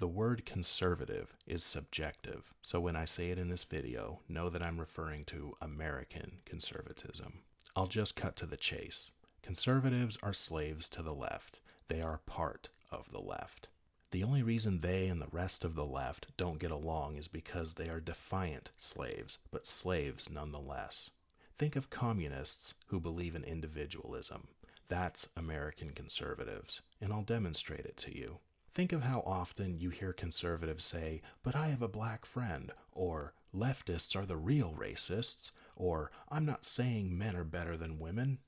The word conservative is subjective, so when I say it in this video, know that I'm referring to American conservatism. I'll just cut to the chase. Conservatives are slaves to the left. They are part of the left. The only reason they and the rest of the left don't get along is because they are defiant slaves, but slaves nonetheless. Think of communists who believe in individualism. That's American conservatives, and I'll demonstrate it to you. Think of how often you hear conservatives say, "But I have a black friend," or "Leftists are the real racists," or "I'm not saying men are better than women."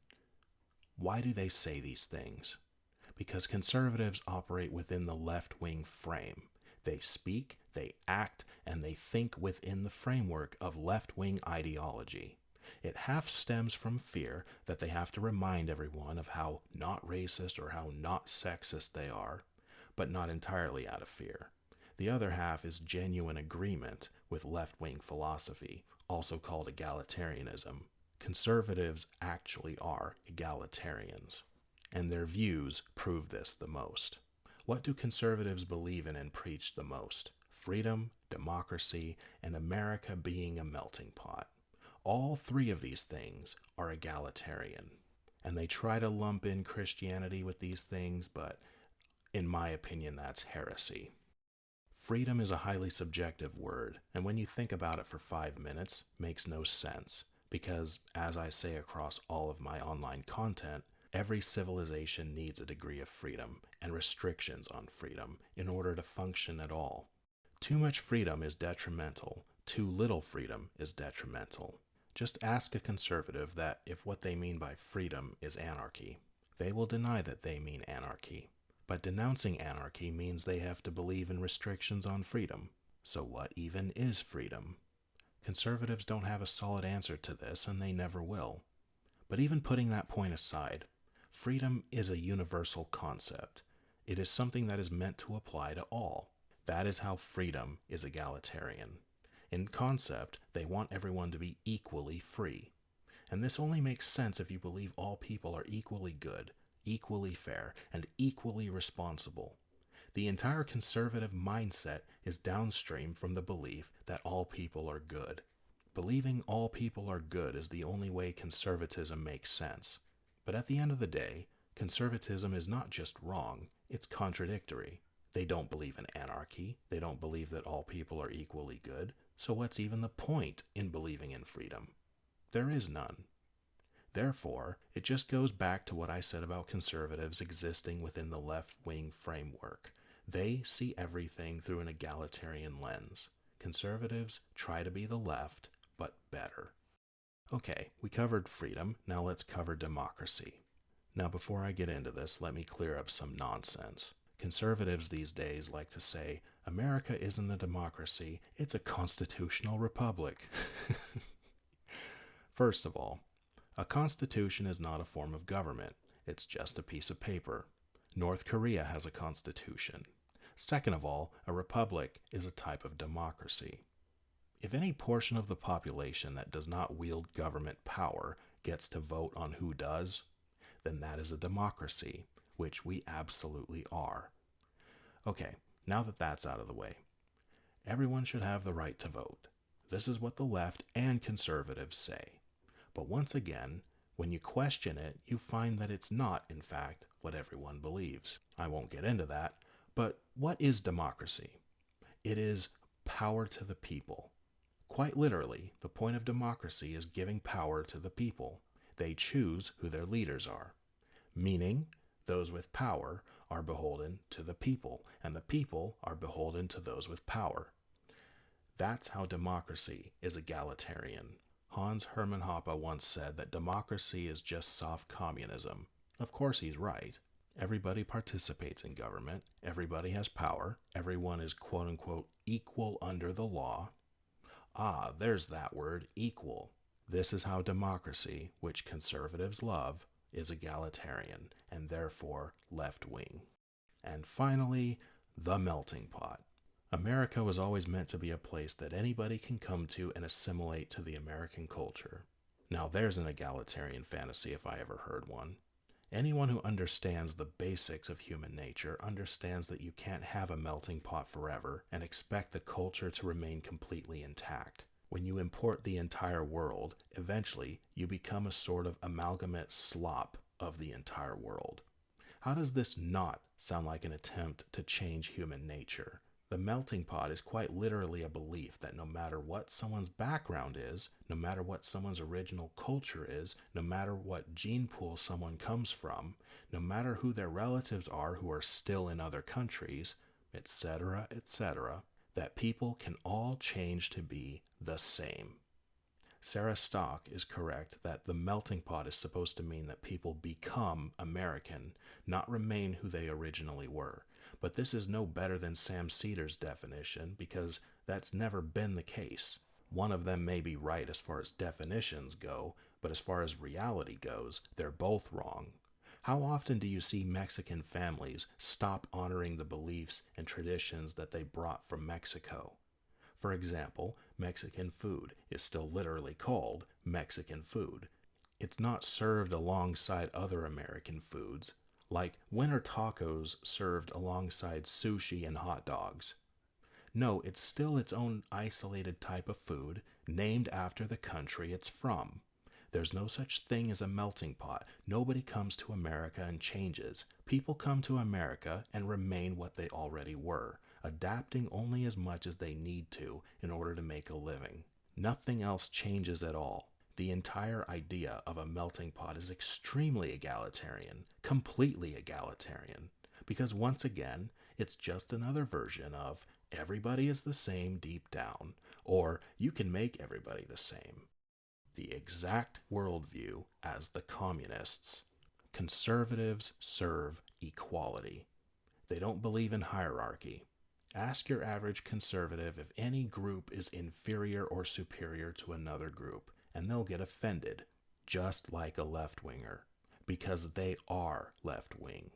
Why do they say these things? Because conservatives operate within the left-wing frame. They speak, they act, and they think within the framework of left-wing ideology. It half stems from fear that they have to remind everyone of how not racist or how not sexist they are, but not entirely out of fear. The other half is genuine agreement with left-wing philosophy, also called egalitarianism. Conservatives actually are egalitarians, and their views prove this the most. What do conservatives believe in and preach the most? Freedom, democracy, and America being a melting pot. All three of these things are egalitarian, and they try to lump in Christianity with these things, but in my opinion, that's heresy. Freedom is a highly subjective word, and when you think about it for 5 minutes, makes no sense, because as I say across all of my online content, every civilization needs a degree of freedom and restrictions on freedom in order to function at all. Too much freedom is detrimental. Too little freedom is detrimental. Just ask a conservative that if what they mean by freedom is anarchy. They will deny that they mean anarchy. But denouncing anarchy means they have to believe in restrictions on freedom. So what even is freedom? Conservatives don't have a solid answer to this, and they never will. But even putting that point aside, freedom is a universal concept. It is something that is meant to apply to all. That is how freedom is egalitarian. In concept, they want everyone to be equally free. And this only makes sense if you believe all people are equally good, equally fair, and equally responsible. The entire conservative mindset is downstream from the belief that all people are good. Believing all people are good is the only way conservatism makes sense. But at the end of the day, conservatism is not just wrong, it's contradictory. They don't believe in anarchy, they don't believe that all people are equally good, so what's even the point in believing in freedom? There is none. Therefore, it just goes back to what I said about conservatives existing within the left-wing framework. They see everything through an egalitarian lens. Conservatives try to be the left, but better. Okay, we covered freedom, now let's cover democracy. Now before I get into this, let me clear up some nonsense. Conservatives these days like to say, America isn't a democracy, it's a constitutional republic. First of all, a constitution is not a form of government, it's just a piece of paper. North Korea has a constitution. Second of all, a republic is a type of democracy. If any portion of the population that does not wield government power gets to vote on who does, then that is a democracy, which we absolutely are. Okay, now that that's out of the way, everyone should have the right to vote. This is what the left and conservatives say. But once again, when you question it, you find that it's not, in fact, what everyone believes. I won't get into that, but what is democracy? It is power to the people. Quite literally, the point of democracy is giving power to the people. They choose who their leaders are. Meaning, those with power are beholden to the people, and the people are beholden to those with power. That's how democracy is egalitarian. Hans Hermann Hoppe once said that democracy is just soft communism. Of course he's right. Everybody participates in government, everybody has power, everyone is quote-unquote equal under the law. Ah, there's that word, equal. This is how democracy, which conservatives love, is egalitarian, and therefore left-wing. And finally, the melting pot. America was always meant to be a place that anybody can come to and assimilate to the American culture. Now there's an egalitarian fantasy if I ever heard one. Anyone who understands the basics of human nature understands that you can't have a melting pot forever and expect the culture to remain completely intact. When you import the entire world, eventually you become a sort of amalgamate slop of the entire world. How does this not sound like an attempt to change human nature? The melting pot is quite literally a belief that no matter what someone's background is, no matter what someone's original culture is, no matter what gene pool someone comes from, no matter who their relatives are who are still in other countries, etc., etc., that people can all change to be the same. Sarah Stock is correct that the melting pot is supposed to mean that people become American, not remain who they originally were. But this is no better than Sam Seder's definition because that's never been the case. One of them may be right as far as definitions go, but as far as reality goes, they're both wrong. How often do you see Mexican families stop honoring the beliefs and traditions that they brought from Mexico? For example, Mexican food is still literally called Mexican food. It's not served alongside other American foods. Like, when are tacos served alongside sushi and hot dogs? No, it's still its own isolated type of food, named after the country it's from. There's no such thing as a melting pot. Nobody comes to America and changes. People come to America and remain what they already were, adapting only as much as they need to in order to make a living. Nothing else changes at all. The entire idea of a melting pot is extremely egalitarian, completely egalitarian, because once again, it's just another version of everybody is the same deep down, or you can make everybody the same. The exact worldview as the communists. Conservatives serve equality. They don't believe in hierarchy. Ask your average conservative if any group is inferior or superior to another group, and they'll get offended, just like a left-winger, because they are left-wing.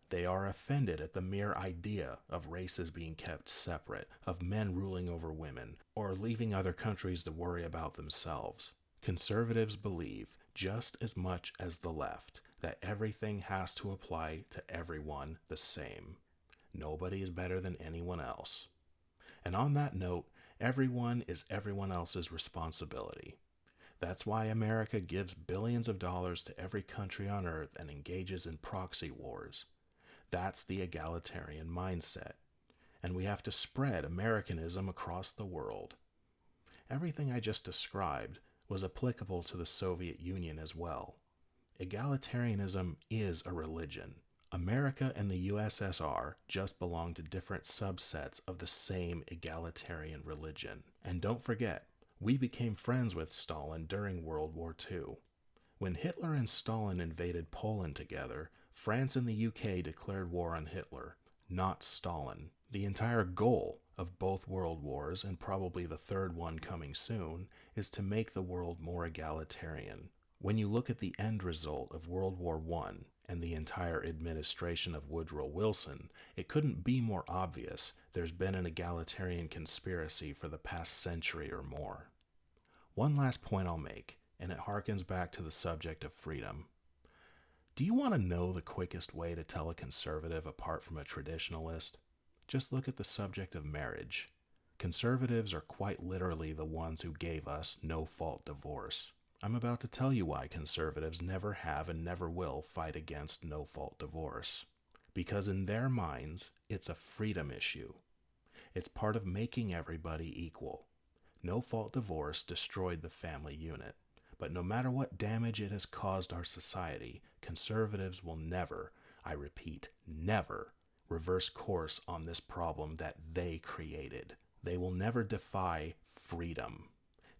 They are offended at the mere idea of races being kept separate, of men ruling over women, or leaving other countries to worry about themselves. Conservatives believe, just as much as the left, that everything has to apply to everyone the same. Nobody is better than anyone else. And on that note, everyone is everyone else's responsibility. That's why America gives billions of dollars to every country on earth and engages in proxy wars. That's the egalitarian mindset. And we have to spread Americanism across the world. Everything I just described was applicable to the Soviet Union as well. Egalitarianism is a religion. America and the USSR just belong to different subsets of the same egalitarian religion. And don't forget, we became friends with Stalin during World War II. When Hitler and Stalin invaded Poland together, France and the UK declared war on Hitler, not Stalin. The entire goal of both world wars, and probably the third one coming soon, is to make the world more egalitarian. When you look at the end result of World War I and the entire administration of Woodrow Wilson, it couldn't be more obvious there's been an egalitarian conspiracy for the past century or more. One last point I'll make, and it harkens back to the subject of freedom. Do you want to know the quickest way to tell a conservative apart from a traditionalist? Just look at the subject of marriage. Conservatives are quite literally the ones who gave us no-fault divorce. I'm about to tell you why conservatives never have and never will fight against no-fault divorce. Because in their minds, it's a freedom issue. It's part of making everybody equal. No-fault divorce destroyed the family unit. But no matter what damage it has caused our society, conservatives will never, I repeat, never, reverse course on this problem that they created. They will never defy freedom.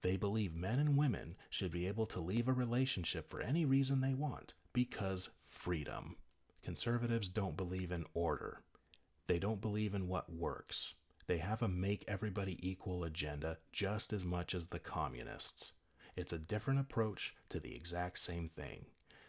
They believe men and women should be able to leave a relationship for any reason they want, because freedom. Conservatives don't believe in order. They don't believe in what works. They have a make everybody equal agenda just as much as the communists. It's a different approach to the exact same thing.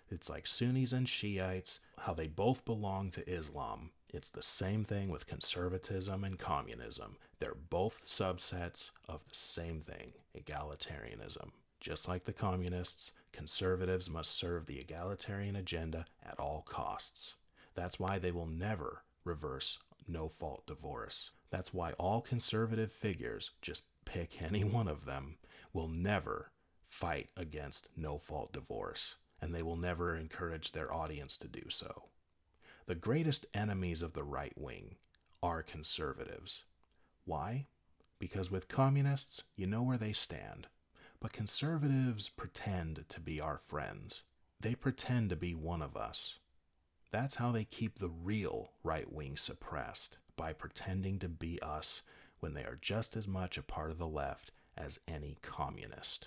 It's like Sunnis and Shiites, how they both belong to Islam. It's the same thing with conservatism and communism. They're both subsets of the same thing, egalitarianism. Just like the communists, conservatives must serve the egalitarian agenda at all costs. That's why they will never reverse no-fault divorce. That's why all conservative figures, just pick any one of them, will never fight against no-fault divorce, and they will never encourage their audience to do so. The greatest enemies of the right wing are conservatives. Why? Because with communists, you know where they stand. But conservatives pretend to be our friends. They pretend to be one of us. That's how they keep the real right wing suppressed, by pretending to be us when they are just as much a part of the left as any communist.